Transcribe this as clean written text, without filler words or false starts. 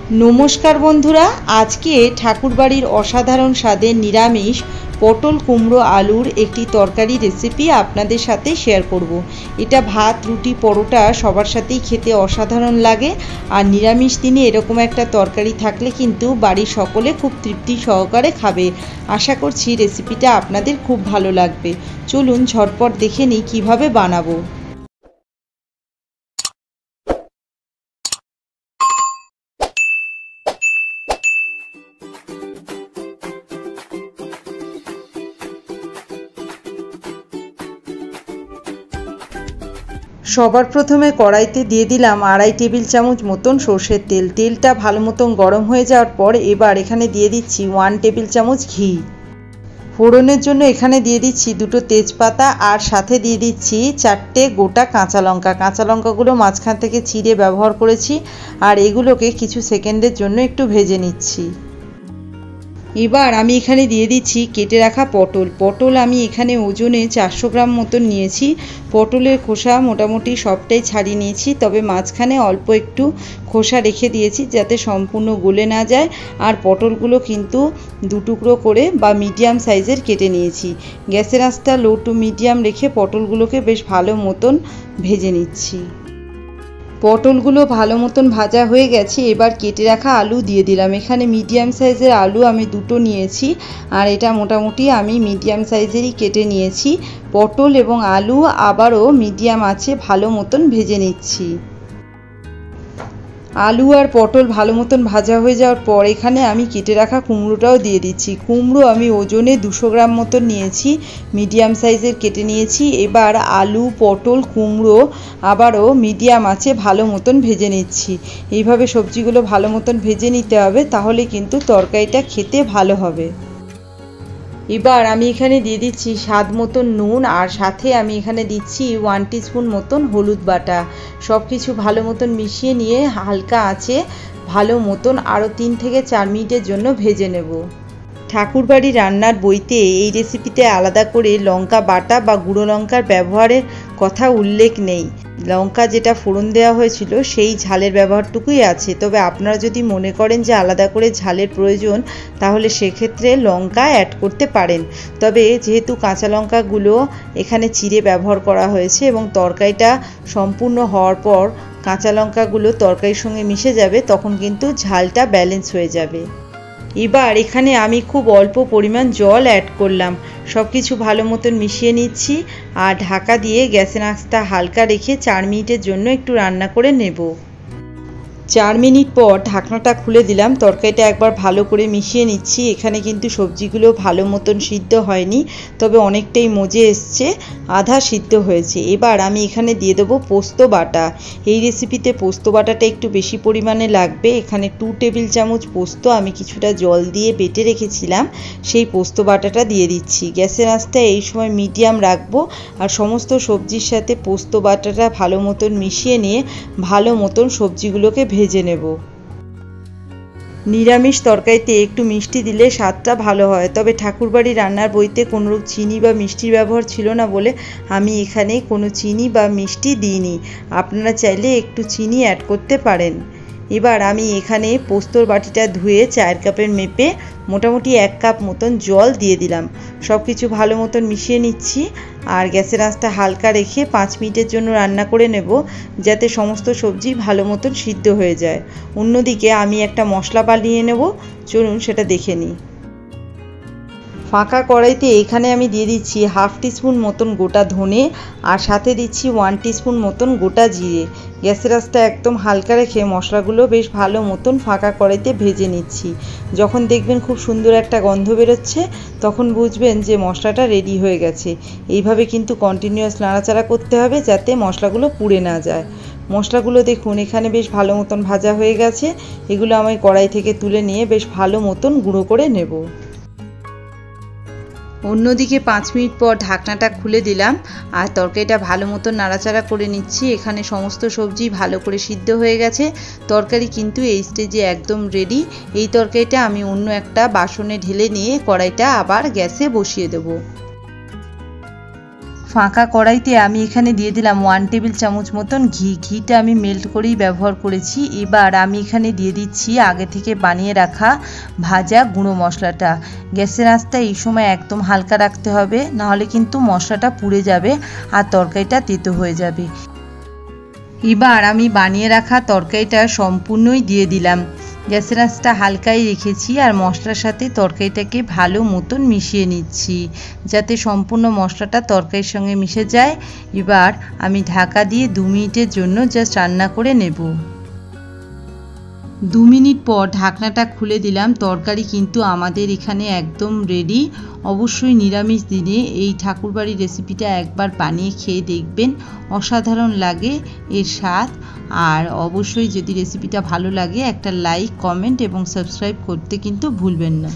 नमस्कार बंधुरा आज के ठाकुरबाड़ीर असाधारण स्वादेर निरामिष पटल कुमड़ो आलुर एक तरकारी रेसिपि आपनादेर साथे शेयर करब। एटा भात रुटी परोटा सबार साथेई खेते असाधारण लागे और निरामिष दिने एरकम एकटा तरकारी थाकले किन्तु बाड़ीर सकले खूब तृप्ति सहकारे खाबे। आशा करछि रेसिपिटा आपनादेर खूब भालो लागबे। चलुन झटपट देखे निई किभाबे बानाबो। सबार प्रथमे कड़ाईते दिए दिलाम 2.5 टेबिल चामच मतन सर्षेर तेल। तेलटा भालो मतन गरम हो जाओयार पर एबार एखाने दिए दिচ্ছি 1 टेबिल चामच घी। फोड़नेर जोन्नो एखाने दिए दिচ্ছি 2টো तेजपाता और साथे दिए दिচ্ছি 4টে गोटा काँचा लंका। काँचा लंकागुलो माझखान थेके चिरे व्यवहार करेছি और एगुलोके किछु सेकेंडेर जोन्नो एकटु भेजे निচ্ছি। एबार आमी एखाने दिए दिচ্ছি केटे राखा पटल। पटल आमी एखाने ओजने 400 ग्राम मतन निয়েছি। पटलेर खोसा मोटामुटी सबटाई छाड़िয়ে নিয়েছি, तबे माझखाने अल्प एकटू खोसा रेखे दिয়েছি যাতে सम्पूर्ण गले ना जाए। और पटलगुलो किन्तु दु टुकरो करे बा मिडियाम साइजेर केटे निয়েছি। ग्यासेर आँचटा लो टू मिडियाम रेखे पटलगुलोके बेश भालो मतन भेजे निচ্ছি। पटलगुलो भालो मतन भाजा हो गेছে। एबार केटे राखा आलू दिए दिलाम। एखाने मिडियाम साइजेर आलू आमी दुटो निয়েছি और एटा मोटामुटी आमी मिडियाम साइजेरই केटे निয়েছি। पटल एबं आलू आबारो मिडियाम आँचे भालो मतन भेजे निচ্ছি। आलू और पटल भालो मतन भाजा हो जाओयार पर एखाने आमी केटे राखा कुमड़ोटाओ दिए दिচ্ছি। कुमड़ो आमी ओजने 200 ग्राम मतन निয়েছি, मिडियाम साइजेर केटे निয়েছি। एबार आलू पटल कुमड़ो आबारो मिडियाम आँचे भालो मतन भेजे निচ্ছি। এইভাবে সবজিগুলো ভালো মতন ভেজে নিতে হবে, তাহলে কিন্তু তরকারিটা খেতে ভালো হবে। এবার আমি এখানে দিয়ে দিচ্ছি স্বাদ মতন নুন আর সাথে আমি এখানে দিচ্ছি 1 টিস্পুন মতন হলুদ বাটা। সব কিছু ভালো মতন মিশিয়ে নিয়ে হালকা আঁচে ভালো মতন আরও 3 থেকে 4 মিনিটের জন্য ভেজে নেব। ঠাকুরবাড়ি রান্নার বইতে এই রেসিপিতে আলাদা করে লঙ্কা বাটা বা গুঁড়ো লঙ্কার ব্যবহারের কথা উল্লেখ নেই। লঙ্কা যেটা ফোড়ন দেওয়া হয়েছিল সেই ঝালের ব্যবহারটুকুই আছে। তবে আপনারা যদি মনে করেন যে আলাদা করে ঝালের প্রয়োজন তাহলে সেক্ষেত্রে লঙ্কা অ্যাড করতে পারেন। তবে যেহেতু কাঁচা লঙ্কাগুলো এখানে চিড়ে ব্যবহার করা হয়েছে এবং তরকারিটা সম্পূর্ণ হওয়ার পর কাঁচা লঙ্কাগুলো তরকারির সঙ্গে মিশে যাবে, তখন কিন্তু ঝালটা ব্যালেন্স হয়ে যাবে। এবার এখানে আমি খুব অল্প পরিমাণ জল অ্যাড করলাম। সব কিছু ভালো মতন মিশিয়ে নিচ্ছি আর ঢাকা দিয়ে গ্যাসের আঁচটা হালকা রেখে 4 মিনিটের জন্য একটু রান্না করে নেব। 4 মিনিট পর ঢাকনাটা খুলে দিলাম। তরকারিটা একবার ভালো করে মিশিয়ে নিচ্ছি। এখানে কিন্তু সবজিগুলো ভালো মতন সিদ্ধ হয়নি, তবে অনেকটাই মজে এসছে, আধা সিদ্ধ হয়েছে। এবার আমি এখানে দিয়ে দেবো পোস্ত বাটা। এই রেসিপিতে পোস্ত বাটাটা একটু বেশি পরিমাণে লাগবে। এখানে 2 টেবিল চামচ পোস্ত আমি কিছুটা জল দিয়ে বেটে রেখেছিলাম, সেই পোস্ত বাটাটা দিয়ে দিচ্ছি। গ্যাসের আঁচটা এই সময় মিডিয়াম রাখবো আর সমস্ত সবজির সাথে পোস্ত বাটাটা ভালো মতন মিশিয়ে নিয়ে ভালো মতন সবজিগুলোকে ভেজে নেব। নিরামিষ তরকারিতে একটু মিষ্টি দিলে স্বাদটা ভালো হয়, তবে ঠাকুরবাড়ি রান্নার বইতে কোনোরূপ চিনি বা মিষ্টির ব্যবহার ছিল না বলে আমি এখানে কোনো চিনি বা মিষ্টি দিইনি। আপনারা চাইলে একটু চিনি অ্যাড করতে পারেন। এবার আমি এখানে পোস্তর বাটিটা ধুয়ে 4 কাপের মেপে মোটামুটি 1 কাপ মতন জল দিয়ে দিলাম। সব কিছু ভালো মতন মিশিয়ে নিচ্ছি আর গ্যাসের আঁচটা হালকা রেখে 5 মিনিটের জন্য রান্না করে নেব, যাতে সমস্ত সবজি ভালো মতন সিদ্ধ হয়ে যায়। অন্যদিকে আমি একটা মশলা বানিয়ে নেব, চলুন সেটা দেখে নিই। ফাঁকা কড়াইতে এখানে আমি দিয়ে দিচ্ছি 1/2 টিস্পুন মতন গোটা ধনে আর সাথে দিচ্ছি 1 টিস্পুন মতন গোটা জিরে। গ্যাসের আঁচটা একদম হালকা রেখে মশলাগুলো বেশ ভালো মতন ফাঁকা কড়াইতে ভেজে নিচ্ছি। যখন দেখবেন খুব সুন্দর একটা গন্ধ বেরোচ্ছে তখন বুঝবেন যে মশলাটা রেডি হয়ে গেছে। এইভাবে কিন্তু কন্টিনিউয়াস নাড়াচাড়া করতে হবে যাতে মশলাগুলো পুড়ে না যায়। মশলাগুলো দেখুন এখানে বেশ ভালো মতন ভাজা হয়ে গেছে। এগুলো আমি কড়াই থেকে তুলে নিয়ে বেশ ভালো মতন গুঁড়ো করে নেব। অন্যদিকে 5 মিনিট পর ঢাকনাটা খুলে দিলাম আর তরকারিটা ভালো মতো নাড়াচাড়া করে নিচ্ছি। এখানে সমস্ত সবজি ভালো করে সিদ্ধ হয়ে গেছে। তরকারি কিন্তু এই স্টেজে একদম রেডি। এই তরকারিটা আমি অন্য একটা বাসনে ঢেলে নিয়ে কড়াইটা আবার গ্যাসে বসিয়ে দেব। ফাঁকা কড়াইতে আমি এখানে দিয়ে দিলাম 1 টেবিল চামচ মতন ঘি। ঘিটা আমি মেল্ট করেই ব্যবহার করেছি। এবার আমি এখানে দিয়ে দিচ্ছি আগে থেকে বানিয়ে রাখা ভাজা গুঁড়ো মশলাটা। গ্যাসের আঁচটা এই সময় একদম হালকা রাখতে হবে, নাহলে কিন্তু মশলাটা পুড়ে যাবে আর তরকারিটা তেতো হয়ে যাবে। এবার আমি বানিয়ে রাখা তরকারিটা সম্পূর্ণই দিয়ে দিলাম। গ্যাসের আঁচটা হালকাই রেখেছি আর মশলার সাথে তরকারিটাকে ভালো মতন মিশিয়ে নিচ্ছি, যাতে সম্পূর্ণ মশলাটা তরকারির সঙ্গে মিশে যায়। এবার আমি ঢাকা দিয়ে 2 মিনিটের জন্য জাস্ট রান্না করে নেব। 2 মিনিট পর ঢাকনাটা খুলে দিলাম। তরকারি কিন্তু আমাদের এখানে একদম রেডি। অবশ্যই নিরামিষ দিনে এই ঠাকুরবাড়ির রেসিপিটা একবার বানিয়ে খেয়ে দেখবেন, অসাধারণ লাগে এর স্বাদ। আর অবশ্যই যদি রেসিপিটা ভালো লাগে একটা লাইক, কমেন্ট এবং সাবস্ক্রাইব করতে কিন্তু ভুলবেন না।